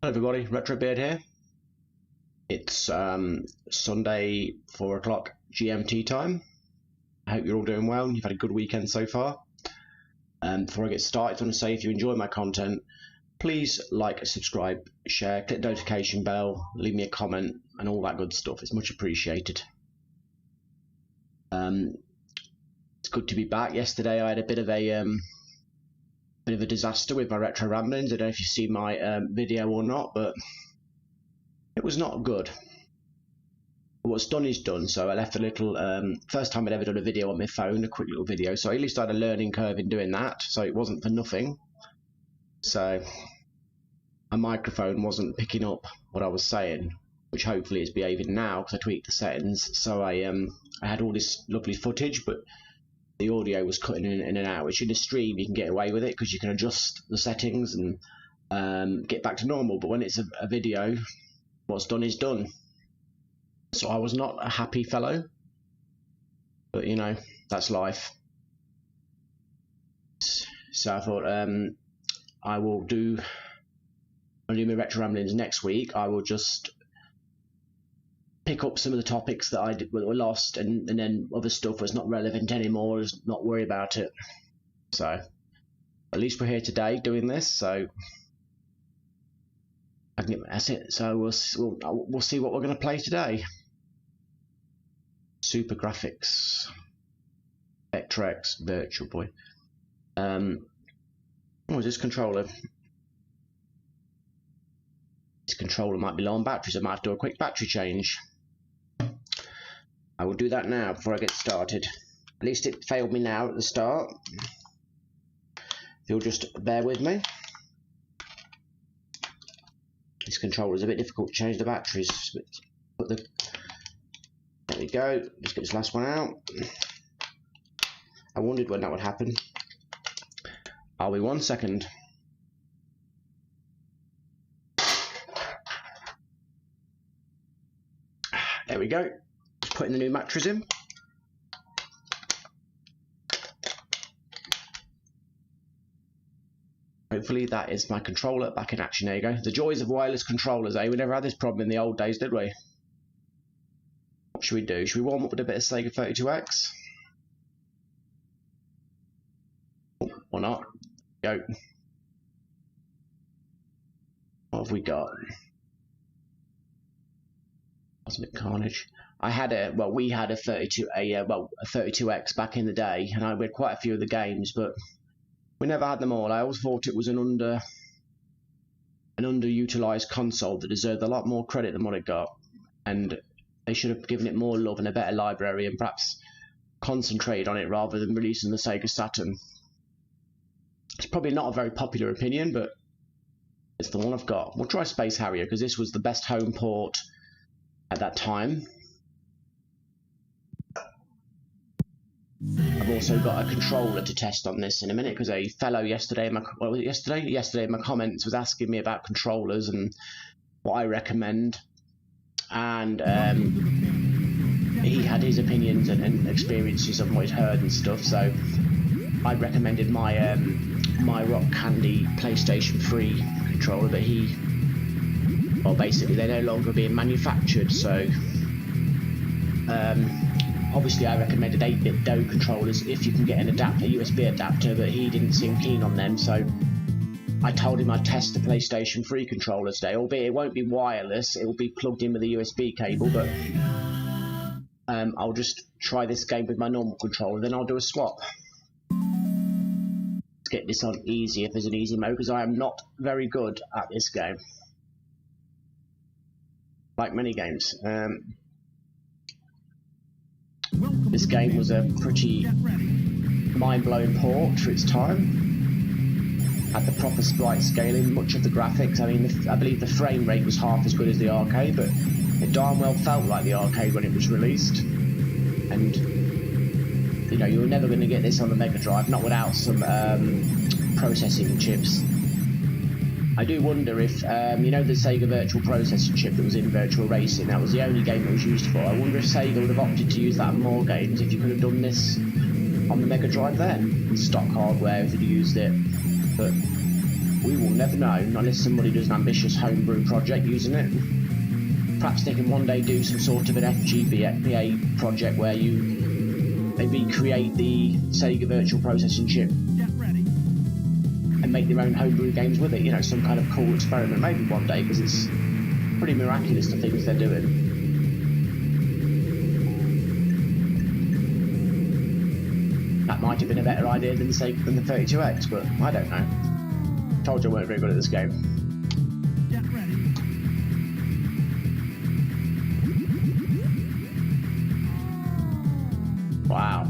Hello everybody, Retrobeard here. It's Sunday 4 o'clock GMT time. I hope you're all doing well and you've had a good weekend so far. Before I get started, I want to say if you enjoy my content, please like, subscribe, share, click the notification bell, leave me a comment and all that good stuff. It's much appreciated. It's good to be back. Yesterday I had a bit of a disaster with my retro ramblings. I don't know if you've seen my video or not, but it was not good. What's done is done. So I left a little first time I'd ever done a video on my phone, a quick little video, so at least I had a learning curve in doing that, so it wasn't for nothing. So my microphone wasn't picking up what I was saying, which hopefully is behaving now because I tweaked the settings. So I had all this lovely footage, but the audio was cutting in and out, which in the stream you can get away with it because you can adjust the settings and get back to normal. But when it's a video, what's done is done. So I was not a happy fellow, but you know, that's life. So I thought I will do my retro ramblings next week. I will just pick up some of the topics that were lost, and then other stuff was not relevant anymore. Just not worry about it. So at least we're here today doing this. So that's it. So we'll see what we're going to play today. Super graphics, Vectrex, Virtual Boy. Is this controller? This controller might be low on batteries. I might have to do a quick battery change. I will do that now before I get started. At least it failed me now at the start. If you'll just bear with me. This controller is a bit difficult to change the batteries. There we go. Let's get this last one out. I wondered when that would happen. I'll be 1 second. There we go. Just putting the new mattress in. Hopefully that is my controller back in action. There you go. The joys of wireless controllers, eh? We never had this problem in the old days, did we? What should we do? Should we warm up with a bit of Sega 32X? Or not? Go. What have we got? Cosmic Carnage. I had we had a 32X back in the day, and we had quite a few of the games, but we never had them all. I always thought it was an underutilized console that deserved a lot more credit than what it got, and they should have given it more love and a better library, and perhaps concentrated on it rather than releasing the Sega Saturn. It's probably not a very popular opinion, but it's the one I've got. We'll try Space Harrier because this was the best home port at that time. I've also got a controller to test on this in a minute because a fellow yesterday in my comments was asking me about controllers and what I recommend, and he had his opinions and experiences of what he'd heard and stuff. So I recommended my my Rock Candy PlayStation 3 controller, but basically they're no longer being manufactured, so obviously I recommended 8-bit DOE controllers if you can get an adapter, USB adapter, but he didn't seem keen on them, so I told him I'd test the PlayStation 3 controller today, albeit it won't be wireless, it will be plugged in with a USB cable, but I'll just try this game with my normal controller, then I'll do a swap. Let's get this on easy if there's an easy mode, because I am not very good at this game. Like many games. This game was a pretty mind-blowing port for its time. Had the proper sprite scaling, much of the graphics. I mean, I believe the frame rate was half as good as the arcade, but it darn well felt like the arcade when it was released. And you know, you were never going to get this on the Mega Drive, not without some processing chips. I do wonder if, you know, the Sega Virtual Processor chip that was in Virtual Racing, that was the only game it was used for. I wonder if Sega would have opted to use that in more games if you could have done this on the Mega Drive then. Stock hardware if you'd used it. But We will never know unless somebody does an ambitious homebrew project using it. Perhaps they can one day do some sort of an FPGA project where they recreate the Sega Virtual Processing chip and make their own homebrew games with it. You know, some kind of cool experiment. Maybe one day, because it's pretty miraculous the things they're doing. That might have been a better idea than the 32X, but I don't know. Told you I weren't very good at this game. Get ready. Wow.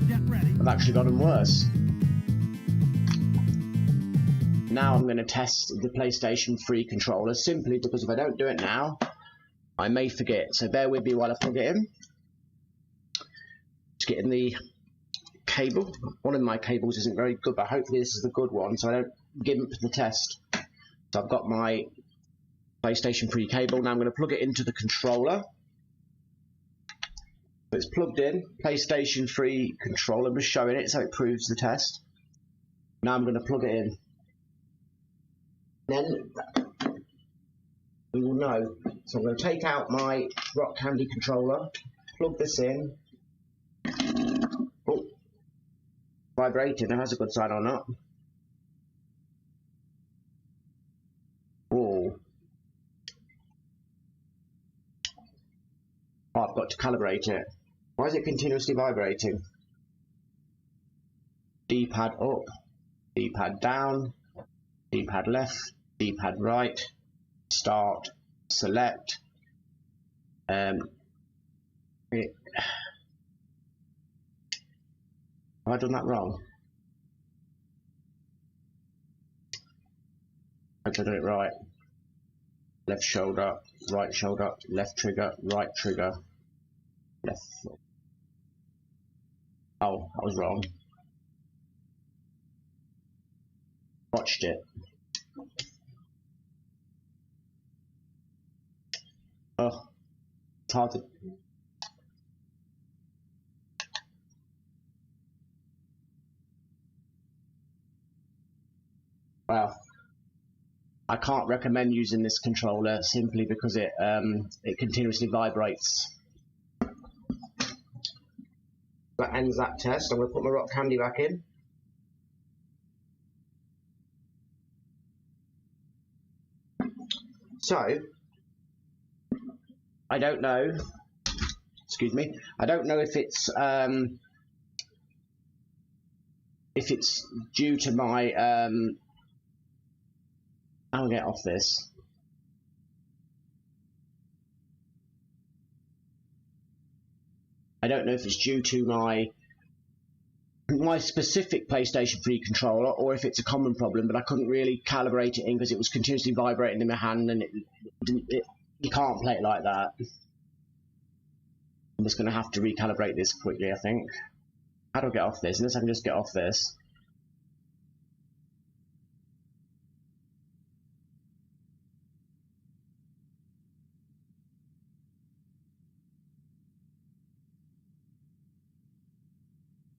Get ready. I've actually gotten worse. Now I'm going to test the PlayStation 3 controller, simply because if I don't do it now, I may forget. So bear with me while I plug it in. Just getting the cable. One of my cables isn't very good, but hopefully this is the good one, so I don't give up the test. So I've got my PlayStation 3 cable. Now I'm going to plug it into the controller. So it's plugged in. PlayStation 3 controller was showing it, so it proves the test. Now I'm going to plug it in. Then we will know. So I'm going to take out my Rock Candy controller, plug this in. Oh, vibrating. That's a good sign or not. Oh, I've got to calibrate it. Why is it continuously vibrating? D-pad up, D-pad down, D-pad left, D-pad right, start, select. Have I done that wrong? I've done it right. Left shoulder, right shoulder, left trigger, right trigger, left foot. Oh, I was wrong. Watched it. Oh, it's hard to... Well, I can't recommend using this controller simply because it continuously vibrates. That ends that test. I'm going to put my Rock Candy back in. So, I don't know. Excuse me. I don't know if it's due to my I'll get off this. I don't know if it's due to my specific PlayStation 3 controller or if it's a common problem, but I couldn't really calibrate it in because it was continuously vibrating in my hand, and you can't play it like that. I'm just going to have to recalibrate this quickly, I think. How do I get off this? Unless I can just get off this.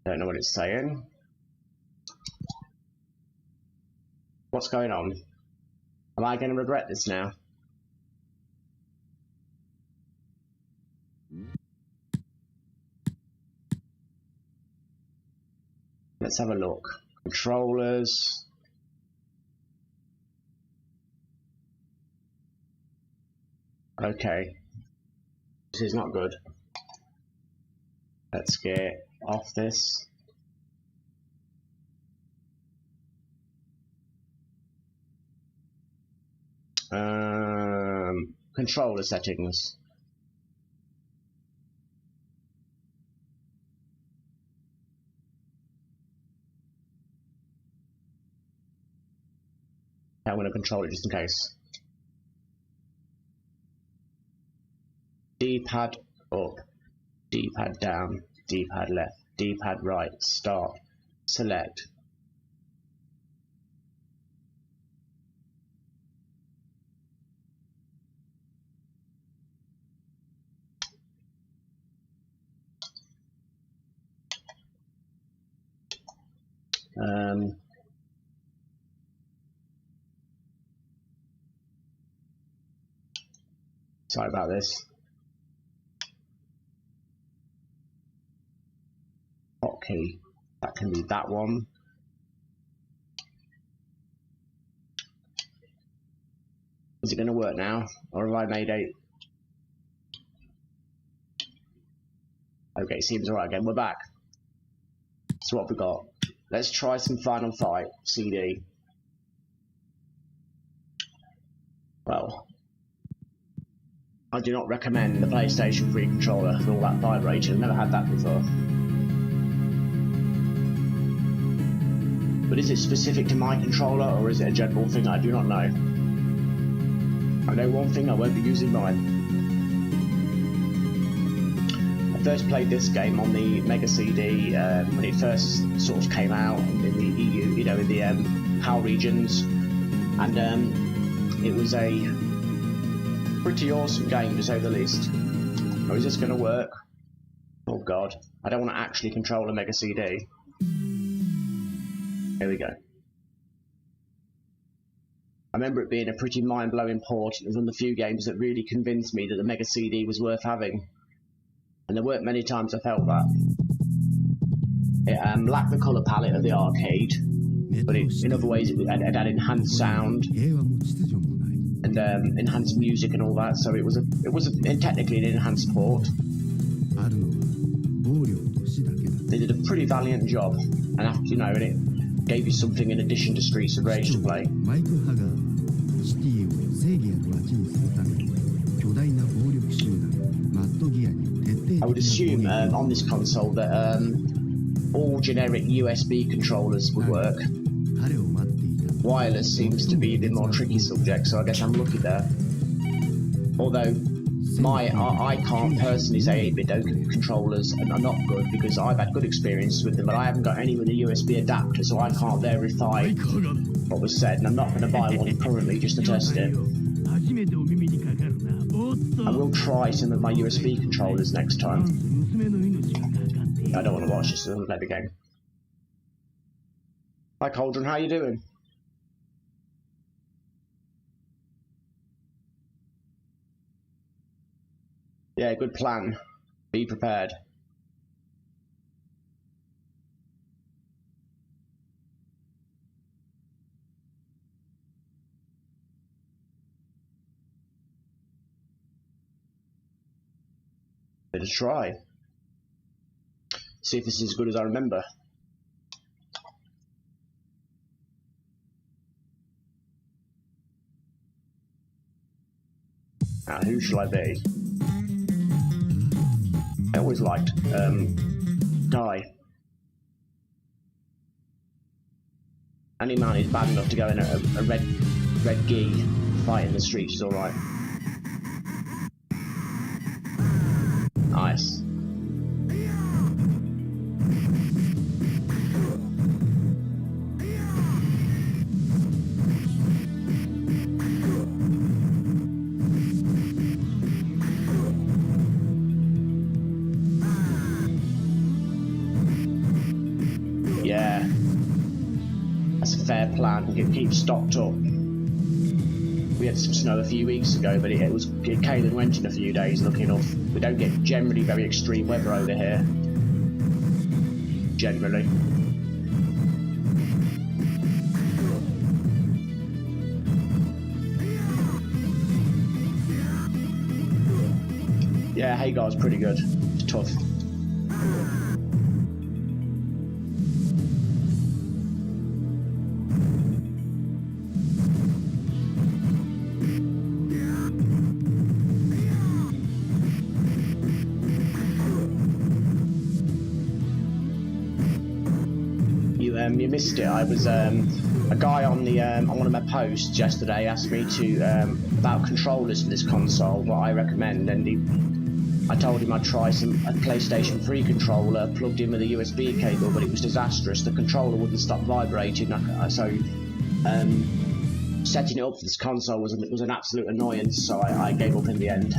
Don't know what it's saying. What's going on? Am I going to regret this now? Let's have a look. Controllers. Okay. This is not good. Let's get off this. Controller settings. I'm going to control it just in case. D-pad up, D-pad down, D-pad left, D-pad right, start, select. Sorry about this. Hotkey. That can be that one. Is it going to work now? Or have I made a... Okay, seems alright again. We're back. So what have we got? Let's try some Final Fight CD. Well, I do not recommend the PlayStation 3 controller for all that vibration. I've never had that before. But is it specific to my controller, or is it a general thing? I do not know. I know one thing, I won't be using mine. I first played this game on the Mega CD when it first sort of came out in the EU, you know, in the HAL regions, and it was a pretty awesome game to say the least. Oh, is this going to work? Oh god, I don't want to actually control a Mega CD. Here we go. I remember it being a pretty mind-blowing port. It was one of the few games that really convinced me that the Mega CD was worth having. And there weren't many times I felt that. It lacked the colour palette of the arcade, but in other ways it had enhanced sound and enhanced music and all that. So it was technically an enhanced port. They did a pretty valiant job, and after, you know, and it gave you something in addition to Streets of Rage to play. I would assume on this console that all generic USB controllers would work. Wireless seems to be the more tricky subject, so I guess I'm lucky there. Although I can't personally say 8-bit controllers are not good, because I've had good experiences with them, but I haven't got any with a USB adapter, so I can't verify what was said, and I'm not going to buy one currently just to test it. I will try some of my USB controllers next time. I don't want to watch this, so I'll play the game. Hi Cauldron, how you doing? Yeah, good plan. Be prepared. Bit of try. See if this is as good as I remember. Now, who shall I be? I always liked Guy. Any man who's bad enough to go in a red gi fight in the streets is alright. Nice. Yeah, that's a fair plan. Keep stocked up. We had some snow a few weeks ago, but it came and went in a few days, lucky enough. We don't get generally very extreme weather over here. Generally. Yeah, Hagar's pretty good. It's tough. You missed it. I was a guy on the on one of my posts yesterday asked me to about controllers for this console, what I recommend, and I told him I'd try a PlayStation 3 controller plugged in with a USB cable, but it was disastrous. The controller wouldn't stop vibrating, so setting it up for this console was an absolute annoyance. So I gave up in the end.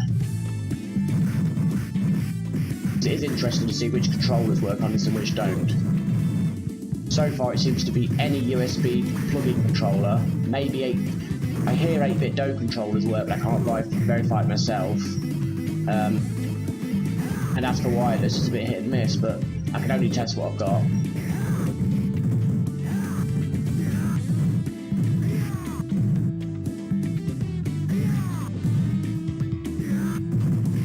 It is interesting to see which controllers work on this and which don't. So far it seems to be any USB plug-in controller, maybe I hear 8-bit DO controllers work, but I can't verify it myself. And as for wireless, it's a bit hit and miss, but I can only test what I've got.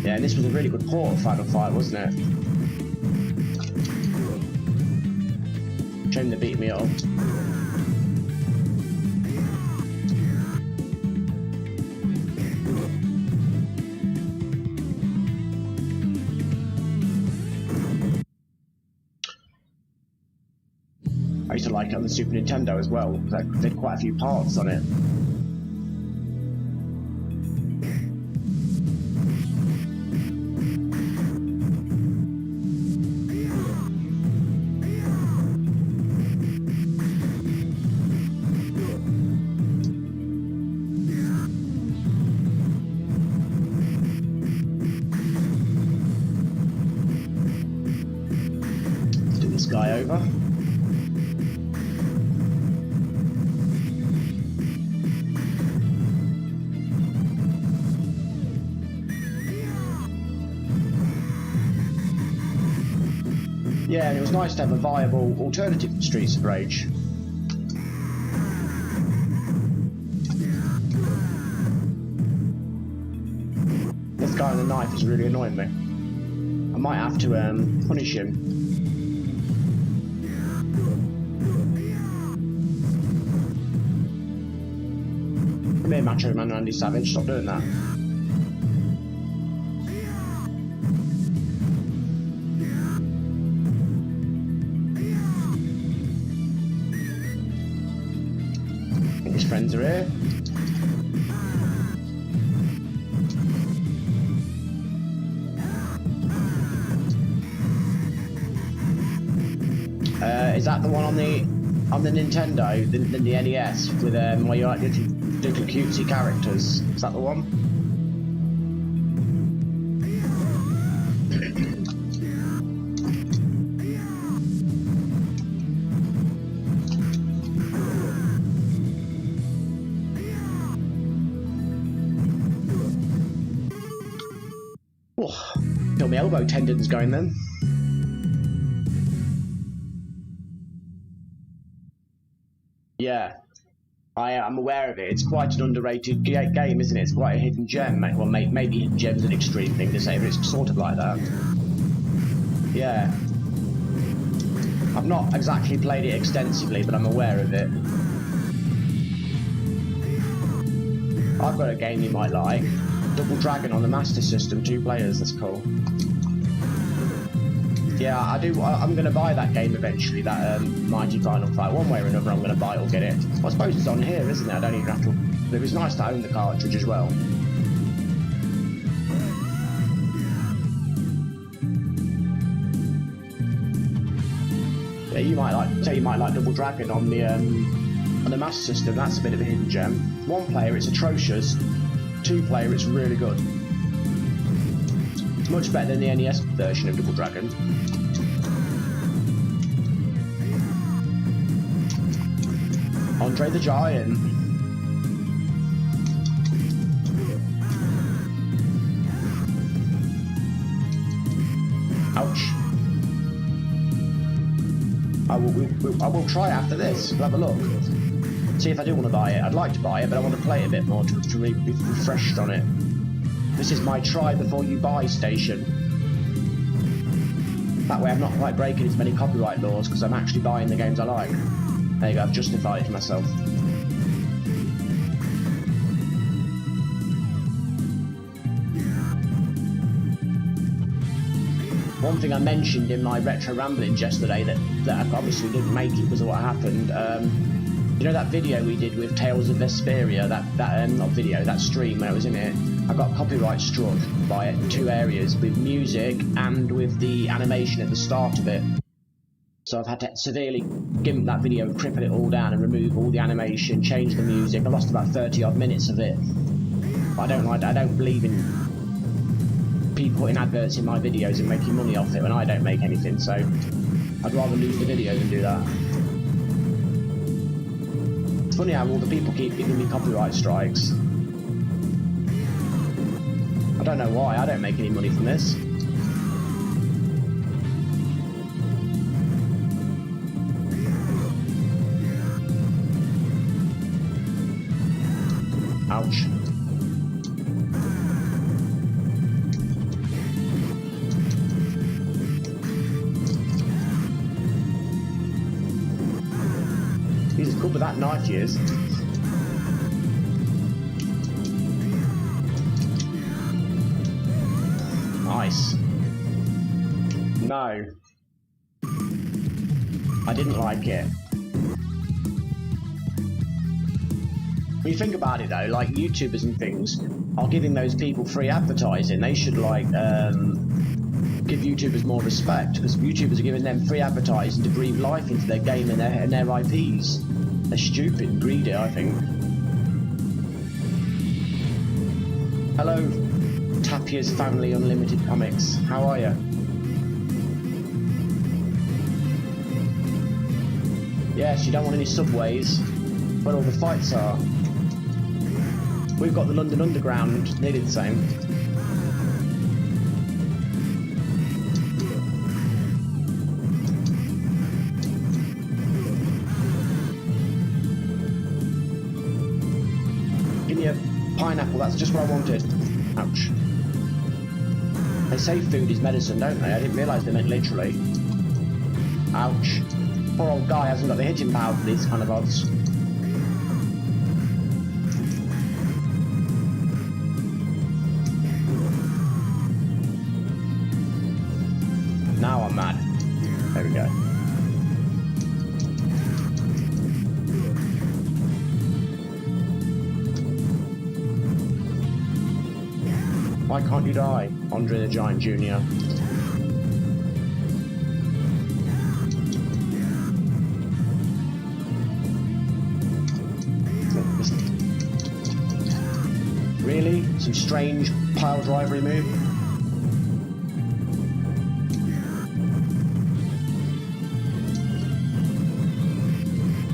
Yeah, and this was a really good port of Final Fight, wasn't it? Shame they beat me up. I used to like it on the Super Nintendo as well. They did quite a few parts on it. Let's do this guy over. Yeah, and it was nice to have a viable alternative to Streets of Rage. This guy with the knife is really annoying me. I might have to punish him. Come here, Macho Man Randy Savage, stop doing that. His friends are here. Is that the one on the Nintendo, the NES, with where you like little cutesy characters? Is that the one? Oh, feel my elbow tendons going then. Yeah, I am aware of it. It's quite an underrated game, isn't it? It's quite a hidden gem. Well, maybe hidden gem's an extreme thing to say, but it's sort of like that. Yeah. I've not exactly played it extensively, but I'm aware of it. I've got a game you might like. Double Dragon on the Master System, 2 players, that's cool. Yeah, I'm going to buy that game eventually, that Mighty Final Fight. One way or another I'm going to buy it or get it. I suppose it's on here, isn't it? I don't even have to... But it was nice to own the cartridge as well. Yeah, you might like Double Dragon on the Master System. That's a bit of a hidden gem. 1 player, it's atrocious. 2 player, it's really good. It's much better than the NES version of Double Dragon. Andre the Giant. Ouch. I will try it after this. We'll have a look. See if I do want to buy it. I'd like to buy it, but I want to play it a bit more to be refreshed on it. This is my try before you buy station. That way I'm not quite breaking as many copyright laws because I'm actually buying the games I like. There you go, I've justified it to myself. One thing I mentioned in my retro ramblings yesterday that I obviously didn't make it because of what happened. You know that video we did with Tales of Vesperia, not video, that stream when I was in it? I got copyright struck by it in 2 areas, with music and with the animation at the start of it. So I've had to severely gimp that video and cripple it all down and remove all the animation, change the music. I lost about 30 odd minutes of it. But I don't believe in people putting adverts in my videos and making money off it when I don't make anything, so I'd rather lose the video than do that. It's funny how all the people keep giving me copyright strikes. I don't know why, I don't make any money from this. Ouch. He's good with that knife, he is. Nice. No. I didn't like it. When you think about it though, like YouTubers and things are giving those people free advertising. They should like give YouTubers more respect, because YouTubers are giving them free advertising to breathe life into their game and their IPs. They're stupid and greedy, I think. Hello, Tapia's Family Unlimited Comics. How are you? Yes, you don't want any subways where all the fights are. We've got the London Underground, nearly the same. Give me a pineapple, that's just what I wanted. Ouch. They say food is medicine, don't they? I didn't realise they meant literally. Ouch. Poor old guy hasn't got the hitting power for these kind of odds. Now I'm mad. There we go. Why can't you die? Andre the Giant Jr. Really? Some strange pile drivery move?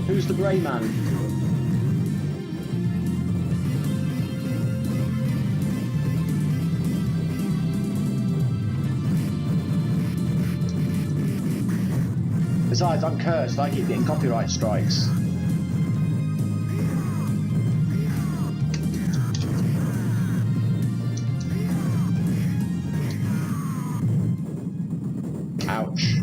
Who's the grey man? Besides, I'm cursed, I keep getting copyright strikes. Ouch.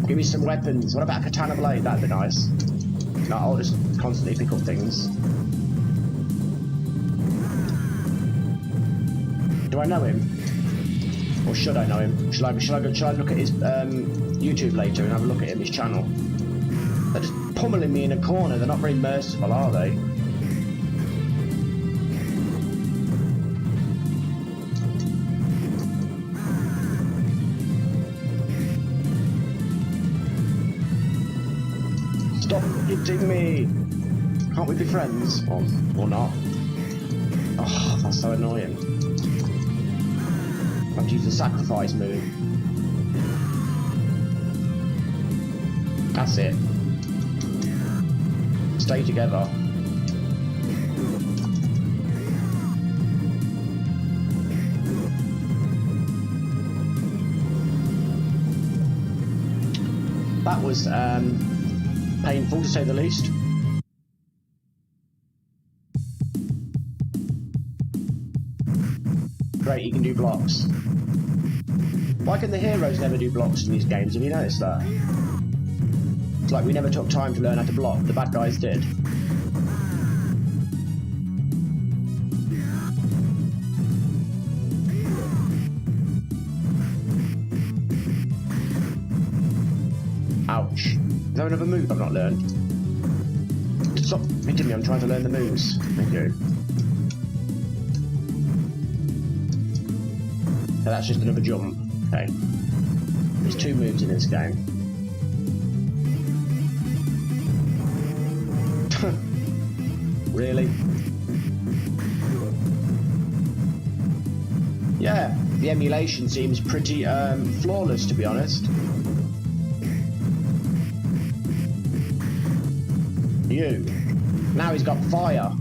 Give me some weapons. What about a katana blade? That'd be nice. No, I'll just constantly pick up things. Do I know him? Or should I know him? Should I look at his YouTube later and have a look at him, his channel? They're just pummeling me in a corner. They're not very merciful, are they? Stop hitting me! Can't we be friends? Or not? Oh, that's so annoying. I have to use the sacrifice move. That's it. Stay together. That was painful to say the least. Great, you can do blocks. Why can the heroes never do blocks in these games? Have you noticed that? It's like we never took time to learn how to block. The bad guys did. Ouch. Is there another move I've not learned? Stop hitting me, I'm trying to learn the moves. Thank you. So that's just another jump. Okay. There's two moves in this game. Really? Yeah, the emulation seems pretty flawless, to be honest. You. Now he's got fire.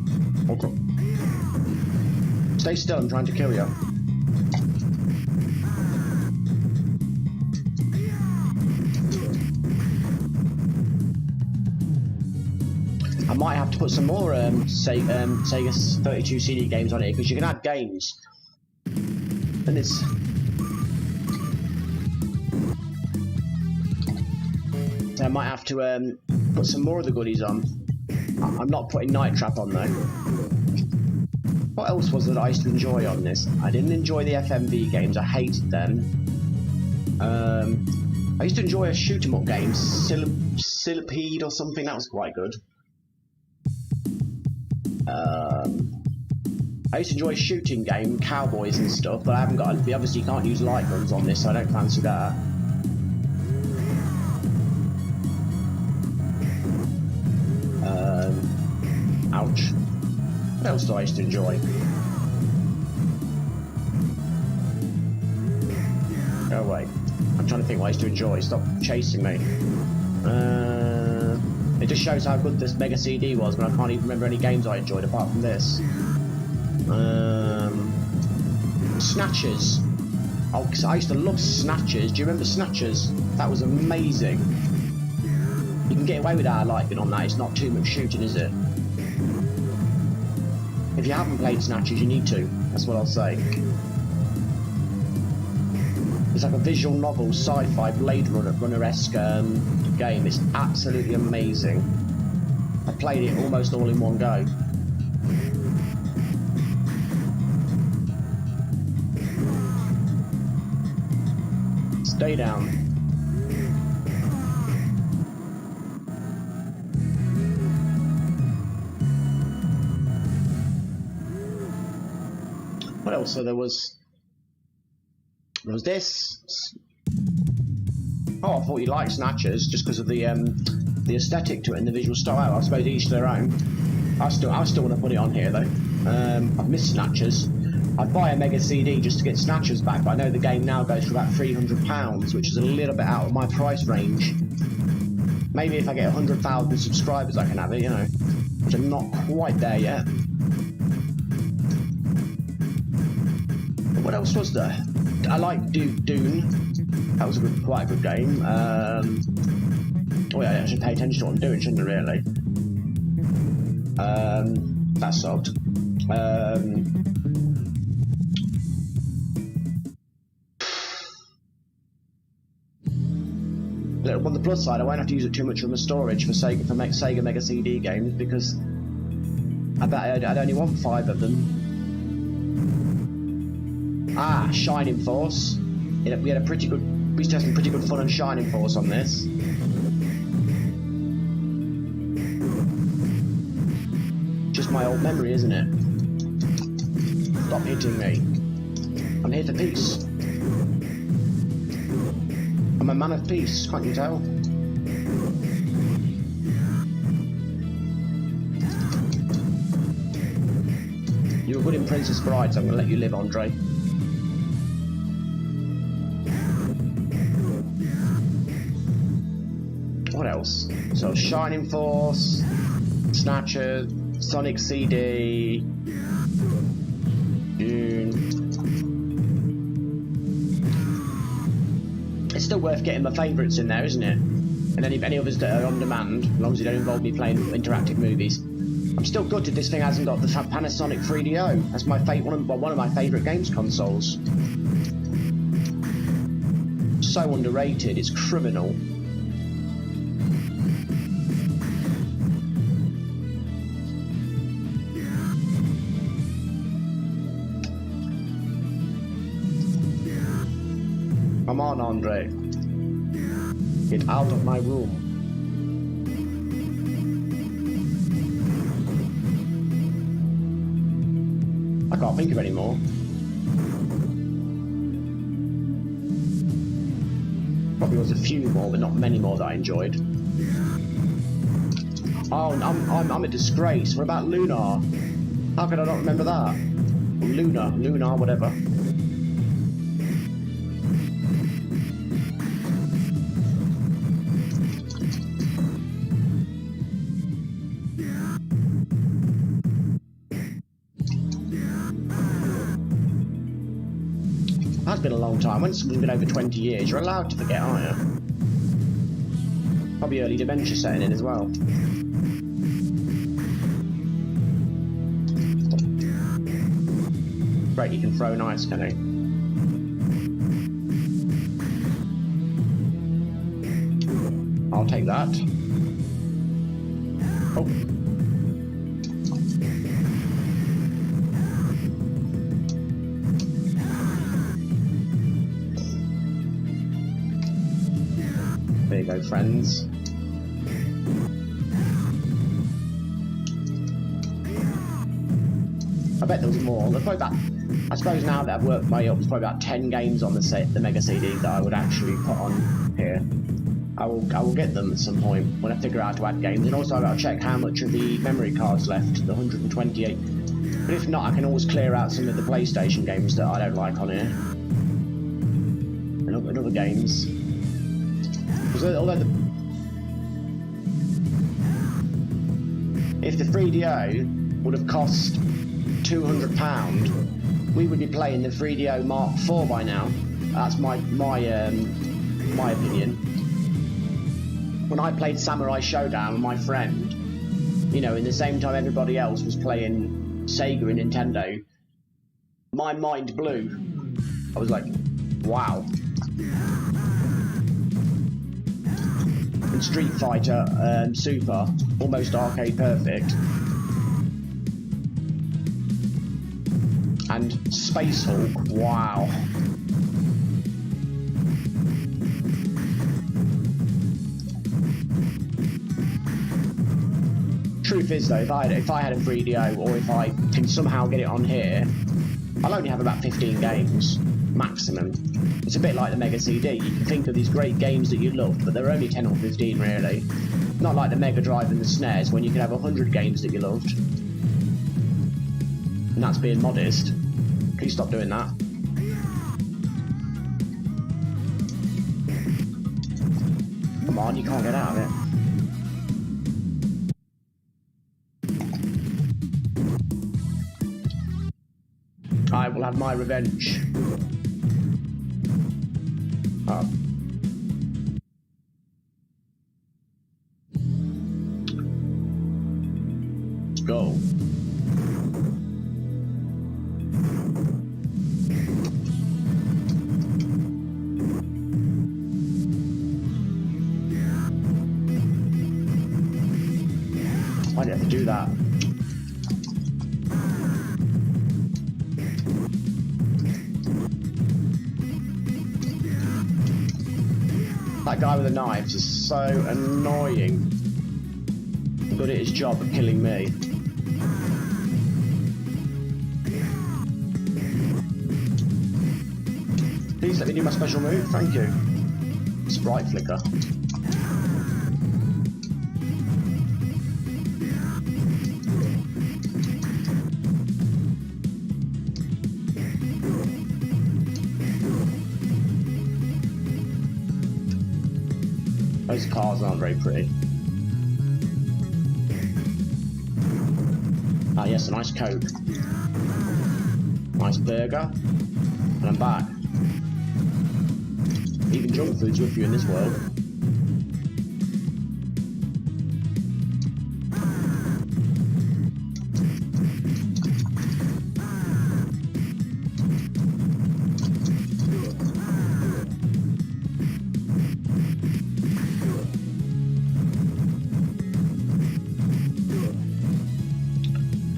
Stay still, I'm trying to kill you. I might have to put some more Sega 32 CD games on here, because you can add games. And it's... So I might have to put some more of the goodies on. I'm not putting Night Trap on though. What else was that I used to enjoy on this? I didn't enjoy the FMV games, I hated them. I used to enjoy a shoot 'em up game, Silipede or something, that was quite good. I used to enjoy a shooting game, cowboys and stuff, but I haven't got. We obviously can't use light guns on this, so I don't fancy that. Ouch. What else do I used to enjoy? Go away. I'm trying to think what I used to enjoy. Stop chasing me. It just shows how good this Mega CD was, but I can't even remember any games I enjoyed apart from this. Snatchers. Oh, 'cause I used to love Snatchers. Do you remember Snatchers? That was amazing. You can get away with our lighting on that. It's not too much shooting, is it? If you haven't played Snatchers, you need to. That's what I'll say. It's like a visual novel, sci-fi, Blade Runner-esque game. It's absolutely amazing. I played it almost all in one go. Stay down. What else? So there was this. Oh, I thought you liked Snatchers just because of the aesthetic to it and the visual style. I suppose each their own. I still want to put it on here though. I've missed Snatchers. I'd buy a Mega CD just to get Snatchers back, but I know the game now goes for about £300, which is a little bit out of my price range. Maybe if I get 100,000 subscribers I can have it, you know, which I'm not quite there yet. But what else was there? I like Dune. That was quite a good game. Oh yeah, I should pay attention to what I'm doing, shouldn't I, really? That sucked. On the plus side, I won't have to use it too much of my storage for Sega Mega CD games, because I bet I'd only want 5 of them. Ah, Shining Force. We used to have some pretty good fun on Shining Force on this. Just my old memory, isn't it? Stop hitting me. I'm here for peace. I'm a man of peace, can't you tell? You were good in Princess Bride, so I'm going to let you live, Andre. What else? So, Shining Force, Snatcher, Sonic CD, Dune. It's still worth getting my favourites in there, isn't it? And any others that are on demand, as long as you don't involve me playing interactive movies. I'm still gutted this thing hasn't got the Panasonic 3DO. That's my one of my favourite games consoles. So underrated, it's criminal. Come on, Andre. Get out of my room. I can't think of any more. Probably was a few more, but not many more that I enjoyed. Oh, I'm a disgrace. What about Lunar? How could I not remember that? Lunar, whatever. has been a long time. When something's been over 20 years, you're allowed to forget, aren't you? Probably early dementia setting in as well. Great, you can throw nice, can he? I'll take that. Oh. There you go, friends. I bet there was more. There's probably about, I suppose now that I've worked my way up, there's probably about 10 games on the Mega CD that I would actually put on here. I will get them at some point when I figure out how to add games, and also I'll check how much of the memory cards left, the 128. But if not, I can always clear out some of the PlayStation games that I don't like on here, and other games. Because although if the 3DO would have cost £200, we would be playing the 3DO Mark IV by now. That's my opinion. When I played Samurai Showdown with my friend, you know, in the same time everybody else was playing Sega and Nintendo, my mind blew. I was like, wow. And Street Fighter Super, almost arcade perfect. And Space Hulk, wow. Truth is though, if I had a 3DO, or if I can somehow get it on here, I'll only have about 15 games, maximum. It's a bit like the Mega CD. You can think of these great games that you loved, but they're only 10 or 15 really. Not like the Mega Drive and the SNES, when you can have 100 games that you loved. And that's being modest. Please stop doing that. Come on, you can't get out of it. I will have my revenge. Oh. Let's go. Why did I have to do that? That guy with the knives is so annoying. Good at his job of killing me. Please let me do my special move, thank you. Sprite flicker. Those cars aren't very pretty. Ah yes, a nice Coke. Nice burger. And I'm back. Even junk food's with you in this world.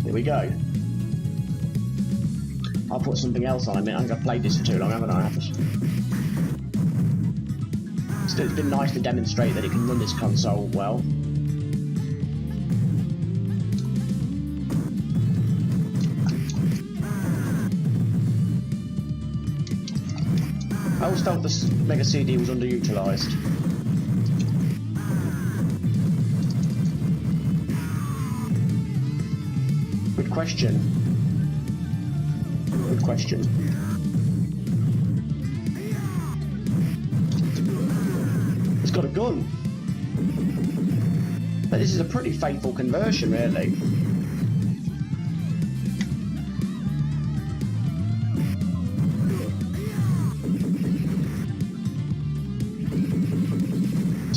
Here we go. I'll put something else on. I mean, I think I've played this for too long, haven't I? Still, it's been nice to demonstrate that it can run this console well. I always felt this Mega CD was underutilised. Good question. Good question. It's got a gun. But this is a pretty faithful conversion, really.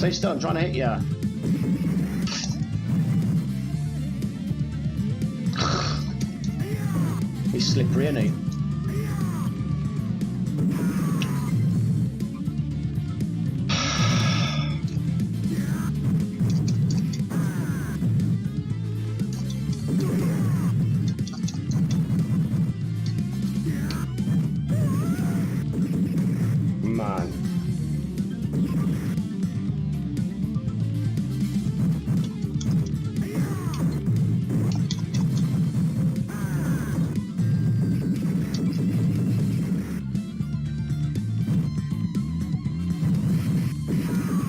Stay still, I'm trying to hit you. He's slippery, isn't he? Man.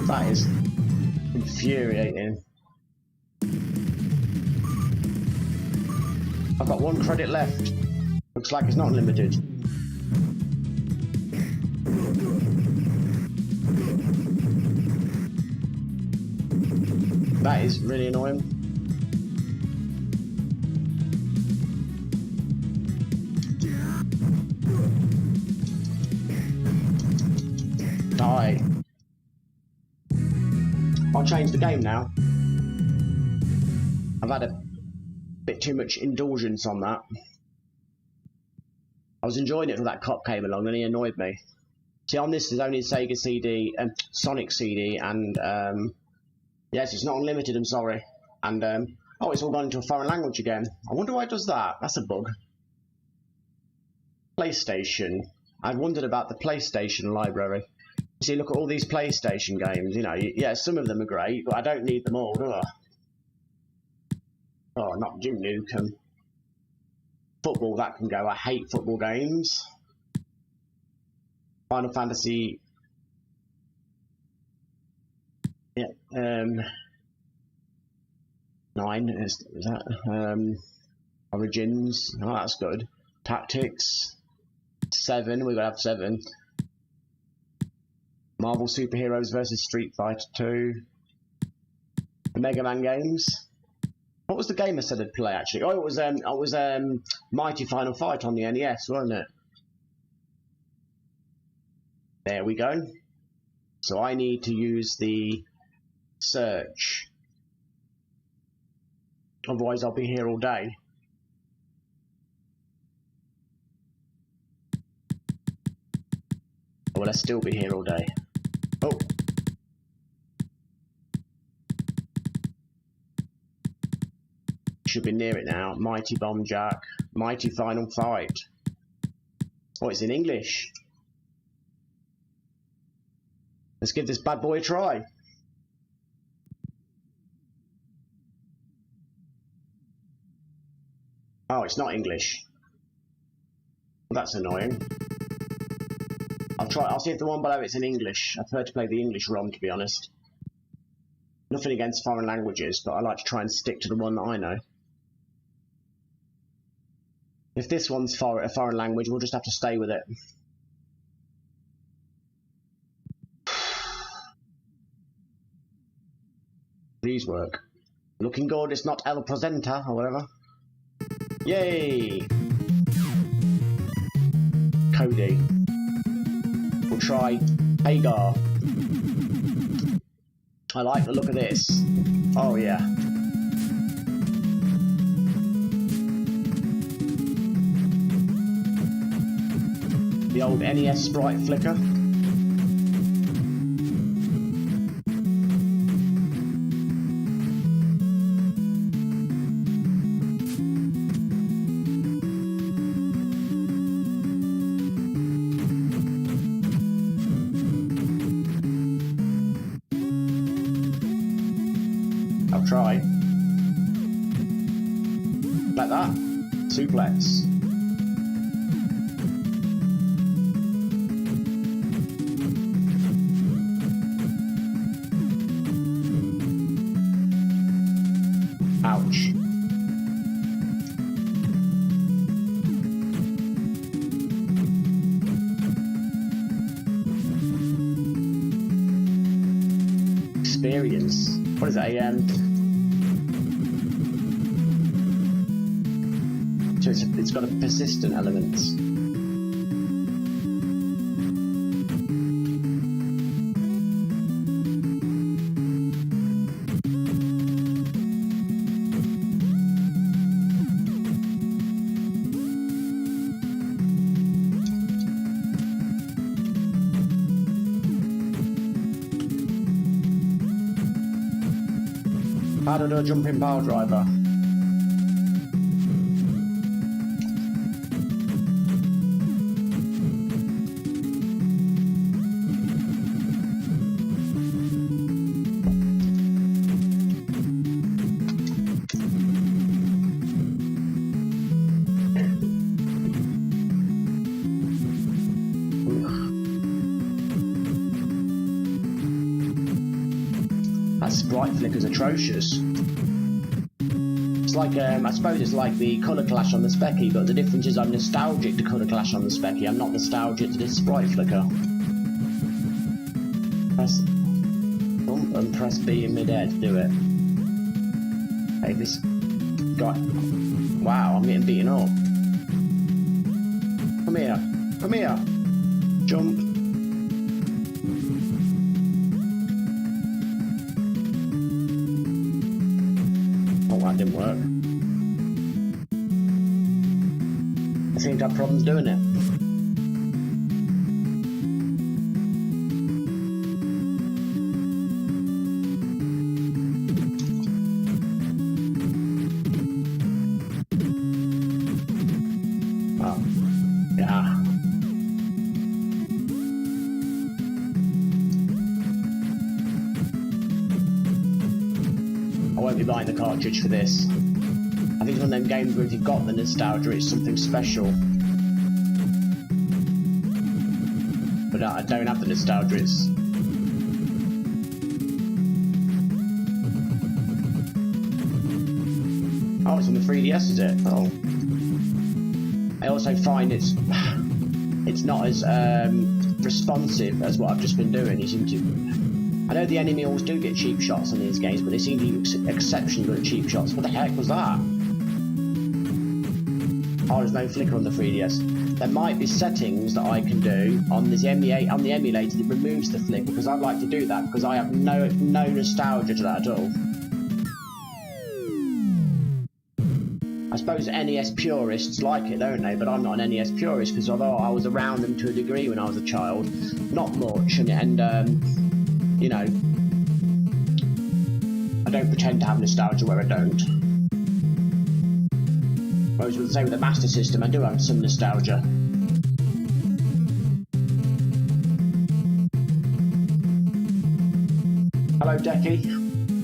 That is infuriating. I've got 1 credit left. Looks like it's not unlimited. That is really annoying. Die. I'll change the game now. I've had a bit too much indulgence on that. I was enjoying it until that cop came along and he annoyed me. See, on this there's only a Sega CD and Sonic CD and yes, it's not unlimited, I'm sorry. And oh, it's all gone into a foreign language again. I wonder why it does that. That's a bug. PlayStation. I've wondered about the PlayStation library. See, look at all these PlayStation games, you know, yeah, some of them are great, but I don't need them all, do I? Oh, not Jim Nukem. Football, that can go. I hate football games. Final Fantasy... Yeah, 9, is that? Origins, oh, that's good. Tactics, 7, we've got to have 7. Marvel Superheroes vs Street Fighter 2. The Mega Man games. What was the game I said I'd play actually? Oh, it was Mighty Final Fight on the NES, wasn't it? There we go. So I need to use the search. Otherwise I'll be here all day. Or will I still be here all day? Oh. Should be near it now. Mighty Bomb Jack. Mighty Final Fight. Oh, it's in English. Let's give this bad boy a try. Oh, it's not English. Well, that's annoying. I'll see if the one below it's in English. I prefer to play the English ROM, to be honest. Nothing against foreign languages, but I like to try and stick to the one that I know. If this one's a foreign language, we'll just have to stay with it. Please work. Looking good, it's not El Presenta or whatever. Yay! Cody. We'll try Hagar. I like the look of this. Oh yeah. The old NES sprite flicker. I'll try. Like that. Suplex. Ouch. Experience. What is that? So it's got a persistent element. How do I do a jumping pile driver? That sprite flicker's atrocious. It's like, I suppose it's like the colour clash on the Specky, but the difference is I'm nostalgic to colour clash on the Specky. I'm not nostalgic to this sprite flicker. Press bump and press B in mid-air to do it. Hey, this guy. Wow, I'm getting beaten up. Come here. Come here. Jump. That didn't work. I seem to have problems doing it. Oh, yeah. I won't be buying the cartridge for this. I think it's one of them games where if you've got the nostalgia, it's something special. But I don't have the nostalgia, it's... Oh, it's on the 3DS, is it? Oh. I also find it's not as responsive as what I've just been doing. You seem to... I know the enemy always do get cheap shots on these games, but they seem to be exceptionally good at cheap shots. What the heck was that? Oh, there's no flicker on the 3DS. There might be settings that I can do on this on the emulator that removes the flicker, because I'd like to do that, because I have no nostalgia to that at all. I suppose NES purists like it, don't they? But I'm not an NES purist, because although I was around them to a degree when I was a child, not much, and you know, I don't pretend to have nostalgia where I don't. Whereas with, say, with the Master System, I do have some nostalgia. Hello, Decky.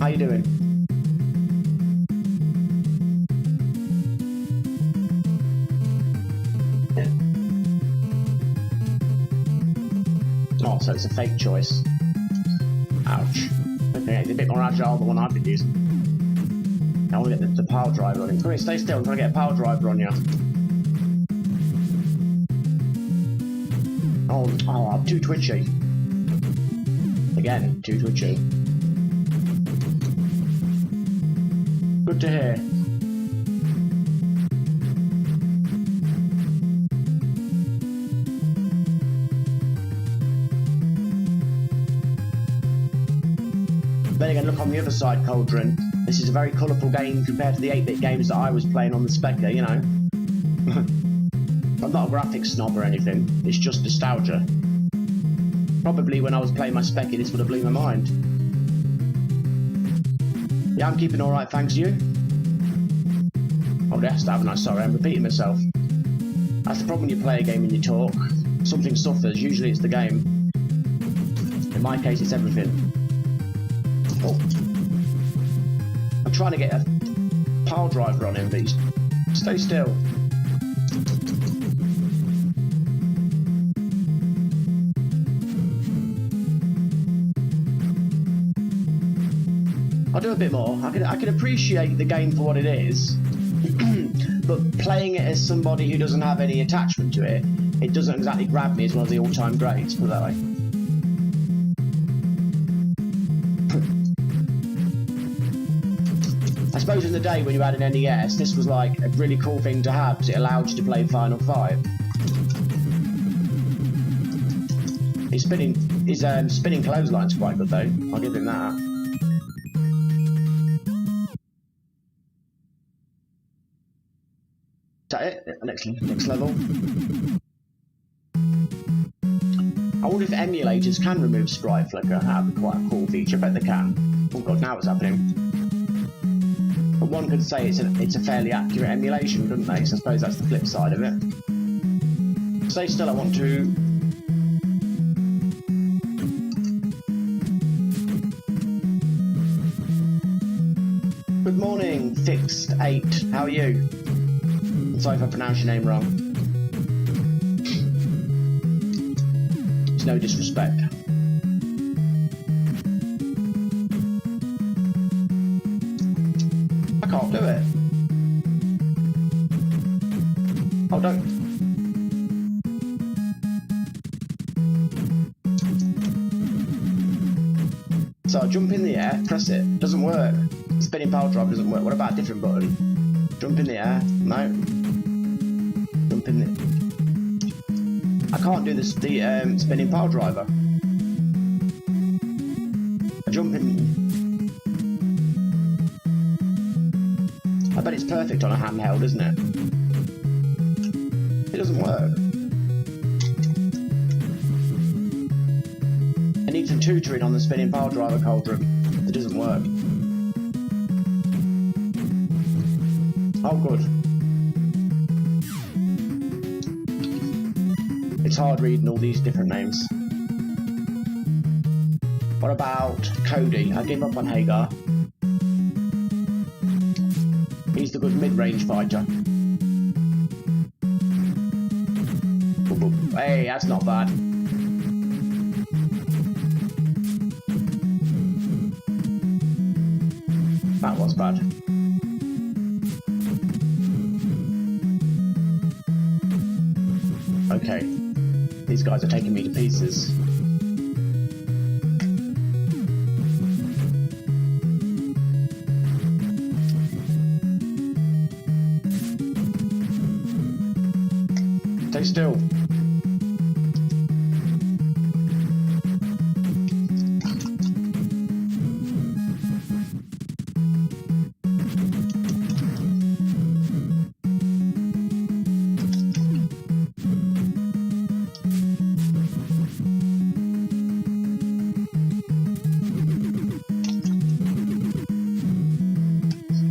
How you doing? Oh, so it's a fake choice. Ouch. Okay, it's a bit more agile than the one I've been using. I want to get the power driver on him. Come here, stay still. I'm trying to get a power driver on you. Oh, I'm too twitchy. Again, too twitchy. Good to hear. Then again, look on the other side, Cauldron. This is a very colourful game compared to the 8-bit games that I was playing on the Specker, you know. I'm not a graphics snob or anything, it's just nostalgia. Probably when I was playing my Specky, this would have blew my mind. Yeah, I'm keeping alright, thanks, you. Oh, yes, haven't I? Sorry, I'm repeating myself. That's the problem when you play a game and you talk. Something suffers, usually it's the game. In my case, it's everything. Oh. I'm trying to get a pile driver on him, please. Stay still. I'll do a bit more. I can appreciate the game for what it is, but playing it as somebody who doesn't have any attachment to it, it doesn't exactly grab me as one of the all-time greats, put it that way. I suppose in the day when you had an NES, this was like a really cool thing to have because it allowed you to play Final Fight. His spinning clothesline's quite good though. I'll give him that. Is that it? Next level. I wonder if emulators can remove sprite flicker. That would be quite a cool feature. I bet they can. Oh god, now what's happening? one could say it's a fairly accurate emulation, couldn't they? So I suppose that's the flip side of it. Stay still, I want to... Good morning, Fixed 8. How are you? I'm sorry if I pronounced your name wrong. It's no disrespect. I can't do it. Oh, don't. So I jump in the air, press it, doesn't work. The spinning power drive doesn't work. What about a different button? Jump in the air, no. Jump in the... I can't do this, the spinning power driver. I jump in... I bet it's perfect on a handheld, isn't it? It doesn't work. I need some tutoring on the spinning power driver, Cauldron. It doesn't work. Oh, good. It's hard reading all these different names. What about Cody? I gave up on Hagar. He's the good mid-range fighter. Hey, that's not bad. That was bad. Okay. These guys are taking me to pieces. Stay still.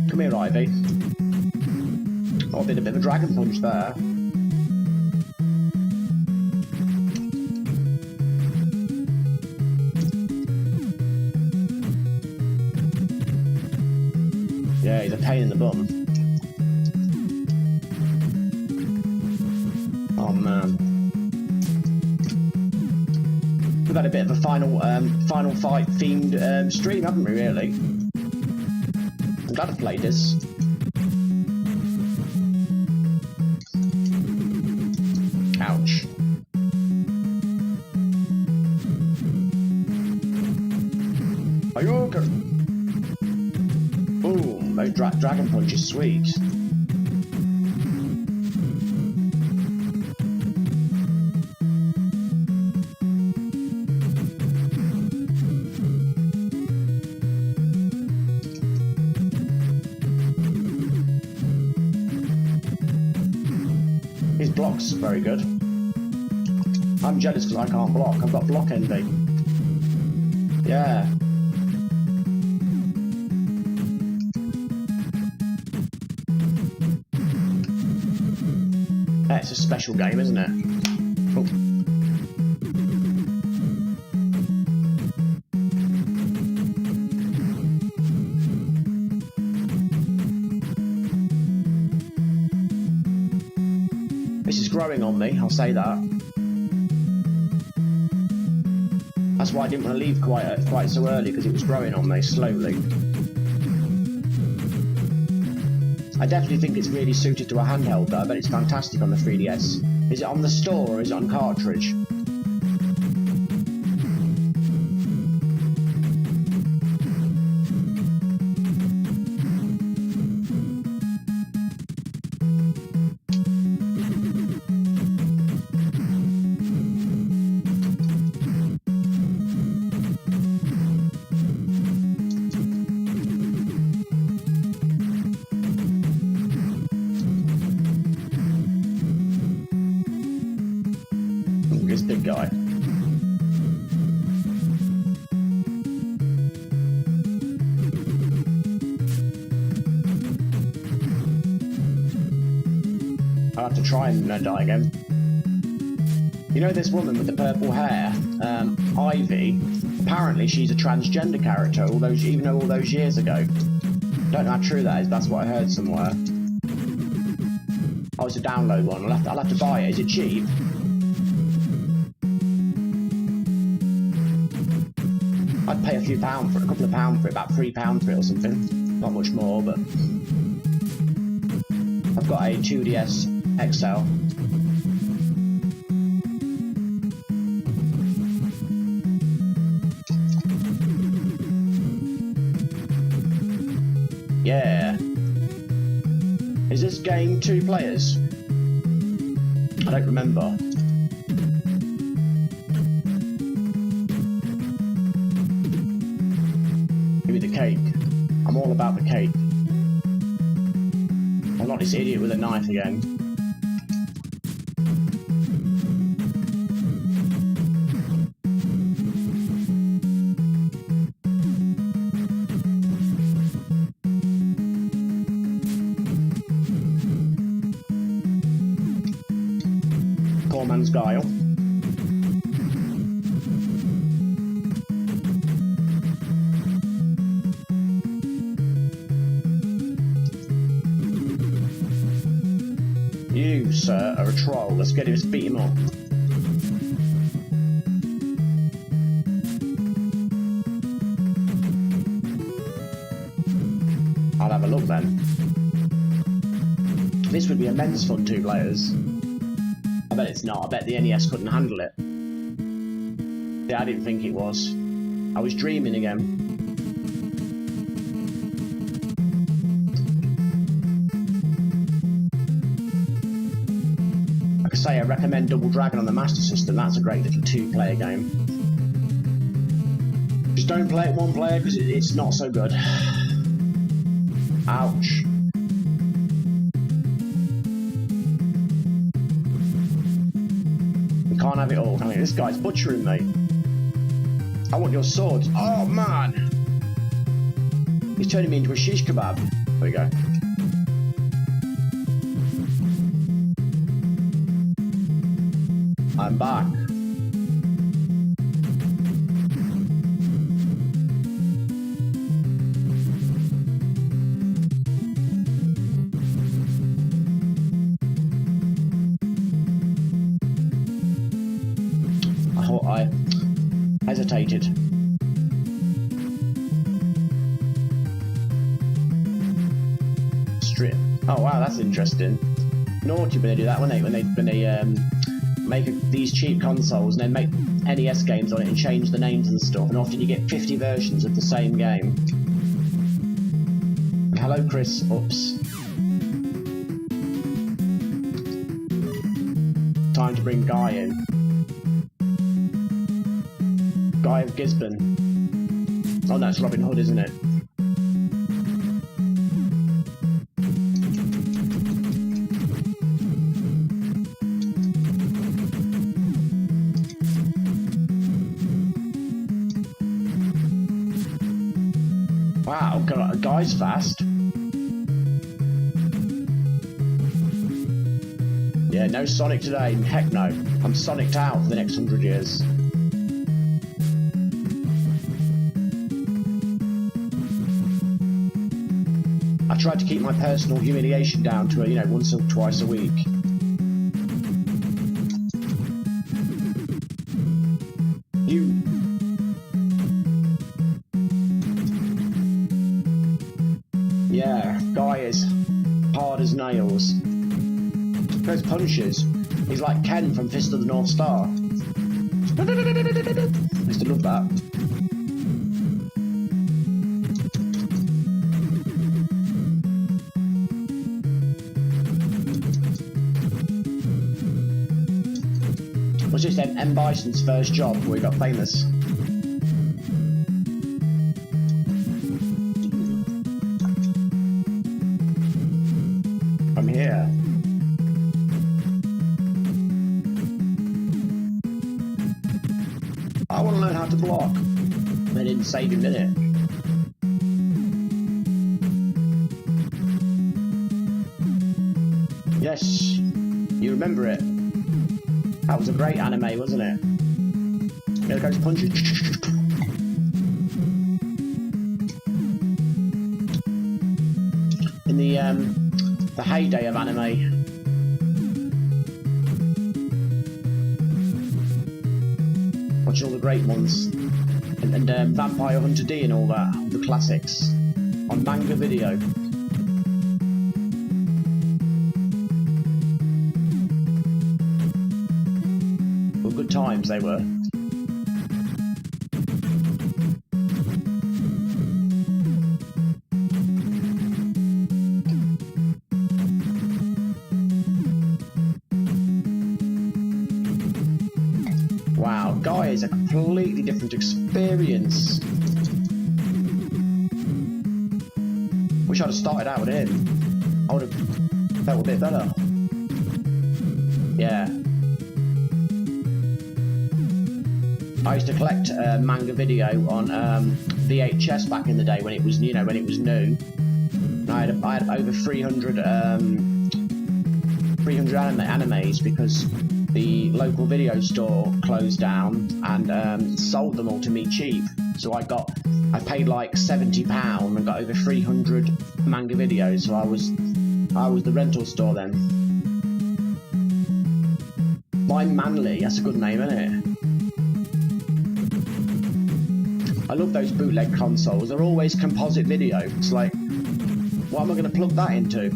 Come here, Ivy. Oh, I did a bit of a dragon punch there. Yeah, he's a pain in the bum. Oh man. We've had a bit of a final fight themed stream, haven't we, really? I'm glad I played this. Ouch. Are you okay? Boom, those dragon punch is sweet. His block's very good. I'm jealous because I can't block. I've got block envy. Yeah. It's a special game, isn't it? Oh. This is growing on me, I'll say that. That's why I didn't want to leave quite so early, because it was growing on me slowly. I definitely think it's really suited to a handheld though. I bet it's fantastic on the 3DS. Is it on the store or is it on cartridge? I'll have to try and die again. You know this woman with the purple hair, Ivy? Apparently she's a transgender character, even though all those years ago. Don't know how true that is, but that's what I heard somewhere. Oh, it's a download one. I'll have to buy it. Is it cheap? I'd pay a few pounds for it, a couple of pounds for it, about £3 for it or something. Not much more, but I've got a 2DS XL. Yeah. Is this game 2 players? I don't remember. Give me the cake. I'm all about the cake. I'm not this idiot with a knife again. Poor man's guile. You, sir, are a troll. Let's beat him up. I'll have a look then. This would be immense fun, 2 players. I bet it's not. I bet the NES couldn't handle it. Yeah, I didn't think it was. I was dreaming again. Like I say, I recommend Double Dragon on the Master System. That's a great little 2-player game. Just don't play it 1 player because it's not so good. Ouch. Can't have it all, can I? This guy's butchering me. I want your sword. Oh man! He's turning me into a shish kebab. There we go. I'm back. I hesitated. Strip. Oh wow, that's interesting. Naughty when they do that, when they make these cheap consoles and then make NES games on it and change the names and stuff, and often you get 50 versions of the same game. Hello, Chris. Oops. Time to bring Guy in. Guy of Gisborne. Oh no, it's Robin Hood, isn't it? Wow, Guy's fast. Yeah, no Sonic today. Heck no. I'm Sonic'd out for the next 100 years. I tried to keep my personal humiliation down to, once or twice a week. Yeah, Guy is hard as nails. Those punches, he's like Ken from Fist of the North Star. I used to love that. Was this M. Bison's first job where he got famous? I'm here. I want to learn how to block. They didn't save him, did it? Yes, you remember it. That was a great anime, wasn't it? There goes punching. In the heyday of anime. Watching all the great ones. And Vampire Hunter D and all that. The classics. On manga video. Well, good times they were. Wow, guys, a completely different experience. Wish I'd have started out with him. I would have felt a bit better. Yeah. I used to collect manga video on VHS back in the day when it was, you know, when it was new. And I had over 300 animes because the local video store closed down and sold them all to me cheap. So I paid like £70 and got over 300 manga videos. So I was the rental store then. My Manly, that's a good name, isn't it? I love those bootleg consoles. They're always composite video. It's like, what am I going to plug that into?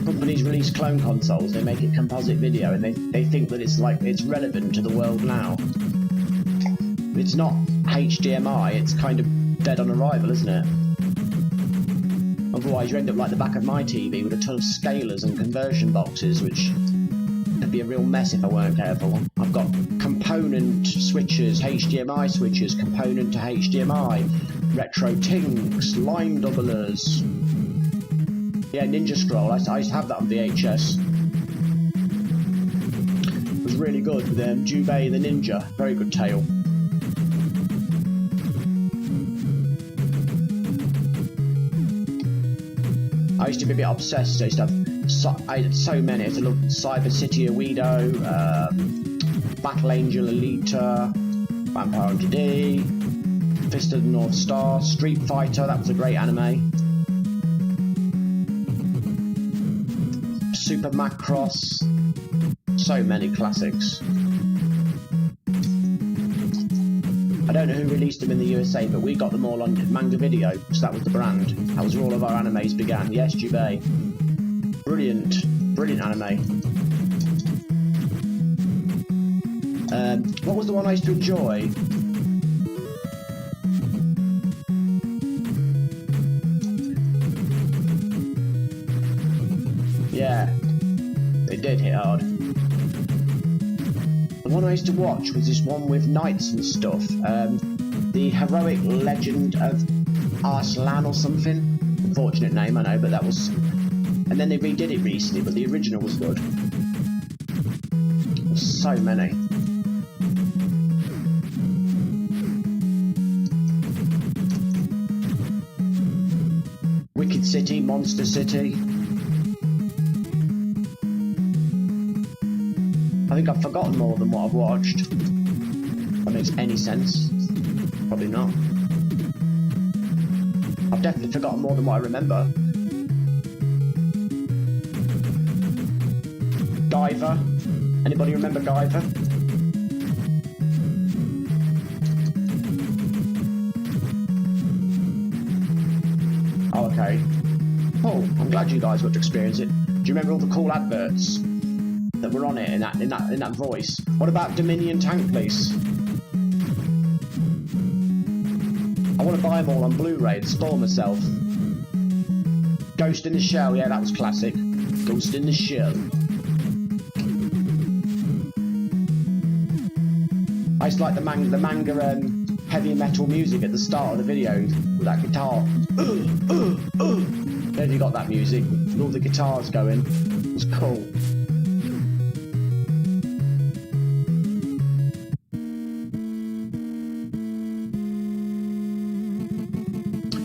Companies release clone consoles, they make it composite video, and they think that it's relevant to the world now. It's not HDMI, it's kind of dead on arrival, isn't it? Otherwise you end up like the back of my TV with a ton of scalers and conversion boxes, which could be a real mess if I weren't careful. I've got component switches, HDMI switches, component to HDMI, retro tinks, line doublers. Yeah, Ninja Scroll, I used to have that on VHS. It was really good with Jubei the Ninja, very good tale. I used to be a bit obsessed, I used to have I had so many. I used to love Cyber City Oedo, Battle Angel Alita, Vampire Hunter D, Fist of the North Star, Street Fighter, that was a great anime. Super Macross, so many classics. I don't know who released them in the USA, but we got them all on Manga Video, because that was the brand. That was where all of our animes began. Yes, Jubei. Brilliant, brilliant anime. What was the one I used to enjoy? Yeah, it did hit hard. The one I used to watch was this one with knights and stuff. The Heroic Legend of Arslan or something. Unfortunate name, I know, but that was... And then they redid it recently, but the original was good. There's so many. Wicked City, Monster City. I think I've forgotten more than what I've watched. If that makes any sense. Probably not. I've definitely forgotten more than what I remember. Guyver. Anybody remember Guyver? Oh, okay. Oh, I'm glad you guys got to experience it. Do you remember all the cool adverts that were on it in that voice? What about Dominion Tank Police? I want to buy them all on Blu-ray and spoil myself. Ghost in the Shell, yeah, that was classic. Ghost in the Shell. I used to like the manga heavy metal music at the start of the video with that guitar. Then you got that music with all the guitars going. It was cool.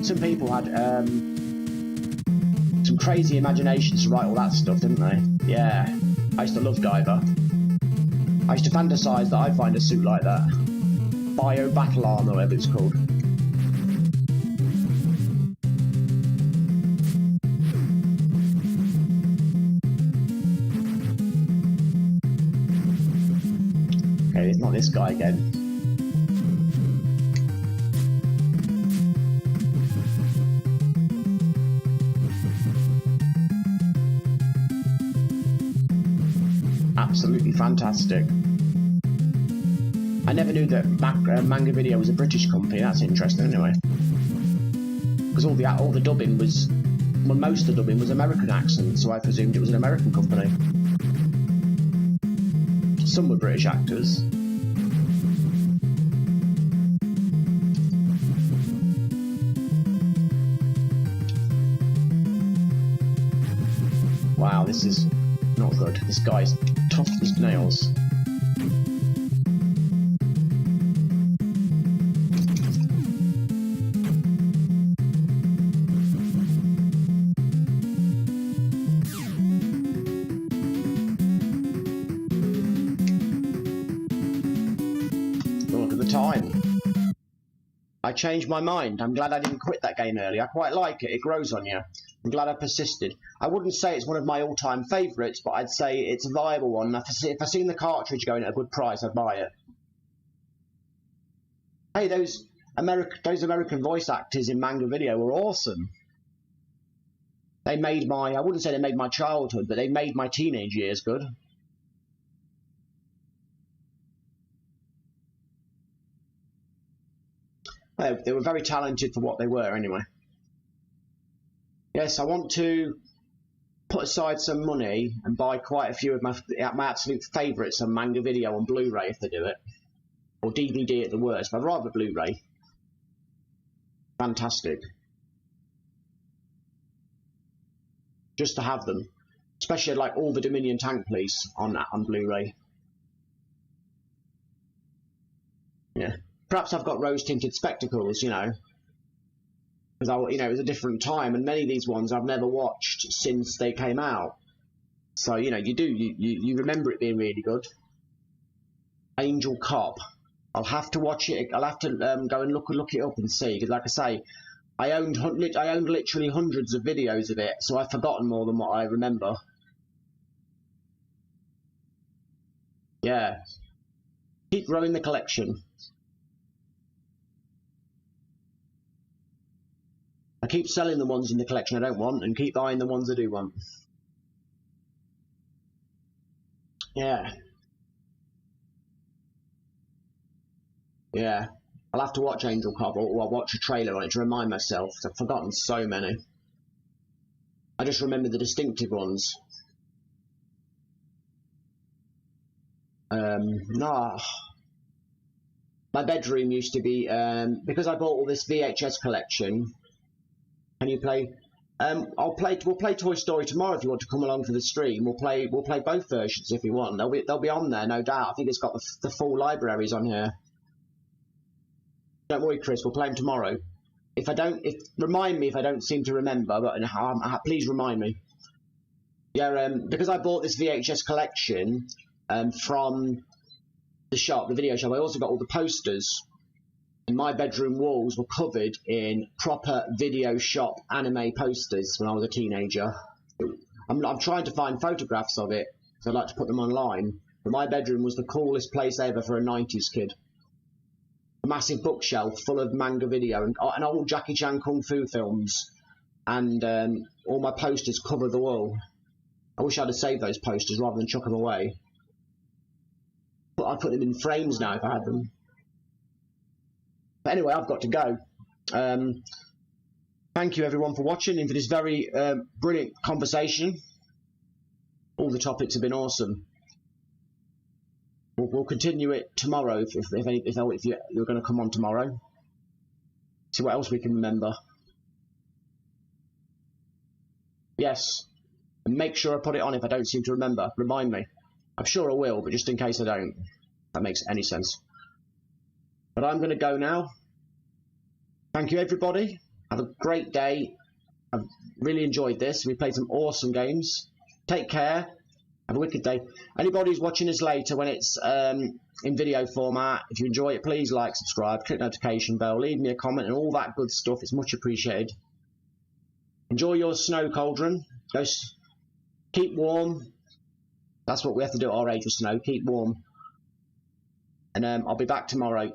Some people had some crazy imaginations to write all that stuff, didn't they? Yeah. I used to love Guyver. I used to fantasize that I'd find a suit like that. Bio Battle Armor, whatever it's called. Okay, it's not this guy again. Absolutely fantastic. I never knew that Manga Video was a British company. That's interesting, anyway. Because all the dubbing was, well, most of the dubbing was American accents, so I presumed it was an American company. Some were British actors. Wow, this is not good. This guy's tough as nails. Look at the time. I changed my mind. I'm glad I didn't quit that game early. I quite like it. It grows on you. I'm glad I persisted. I wouldn't say it's one of my all-time favourites, but I'd say it's a viable one. If I seen the cartridge going at a good price, I'd buy it. Hey, those American voice actors in Manga Video were awesome. They made I wouldn't say they made my childhood, but they made my teenage years good. They were very talented for what they were, anyway. Yes, I want to put aside some money and buy quite a few of my absolute favourites on Manga Video on Blu-ray if they do it. Or DVD at the worst, but I'd rather Blu-ray. Fantastic. Just to have them. Especially like all the Dominion Tank Police on Blu-ray. Yeah. Perhaps I've got rose-tinted spectacles, you know. Because it was a different time, and many of these ones I've never watched since they came out. So you remember it being really good. Angel Cop. I'll have to watch it. I'll have to go and look it up and see. Because like I say, I owned literally hundreds of videos of it, so I've forgotten more than what I remember. Yeah. Keep growing the collection. I keep selling the ones in the collection I don't want and keep buying the ones I do want. Yeah. Yeah. I'll have to watch Angel Cop or I'll watch a trailer on it to remind myself, because I've forgotten so many. I just remember the distinctive ones. No. My bedroom used to be, because I bought all this VHS collection. Can you play? We'll play Toy Story tomorrow if you want to come along for the stream. We'll play both versions if you want. They'll be on there, no doubt. I think it's got the full libraries on here. Don't worry, Chris. We'll play them tomorrow. Remind me if I don't seem to remember. But please remind me. Yeah, because I bought this VHS collection from the shop, the video shop. I also got all the posters. And my bedroom walls were covered in proper video shop anime posters when I was a teenager. I'm trying to find photographs of it, so I'd like to put them online. But my bedroom was the coolest place ever for a 90s kid. A massive bookshelf full of Manga Video and old Jackie Chan Kung Fu films. And all my posters covered the wall. I wish I'd have saved those posters rather than chuck them away. But I'd put them in frames now if I had them. But anyway, I've got to go. Thank you everyone for watching and for this very brilliant conversation. All the topics have been awesome. We'll continue it tomorrow if you're going to come on tomorrow. See what else we can remember. Yes. And make sure I put it on if I don't seem to remember. Remind me. I'm sure I will, but just in case I don't. If that makes any sense. But I'm going to go now. Thank you, everybody. Have a great day. I've really enjoyed this. We played some awesome games. Take care. Have a wicked day. Anybody who's watching this later when it's in video format, if you enjoy it, please like, subscribe, click notification bell, leave me a comment and all that good stuff. It's much appreciated. Enjoy your snow cauldron. Keep warm. That's what we have to do at our age with snow. Keep warm. And I'll be back tomorrow.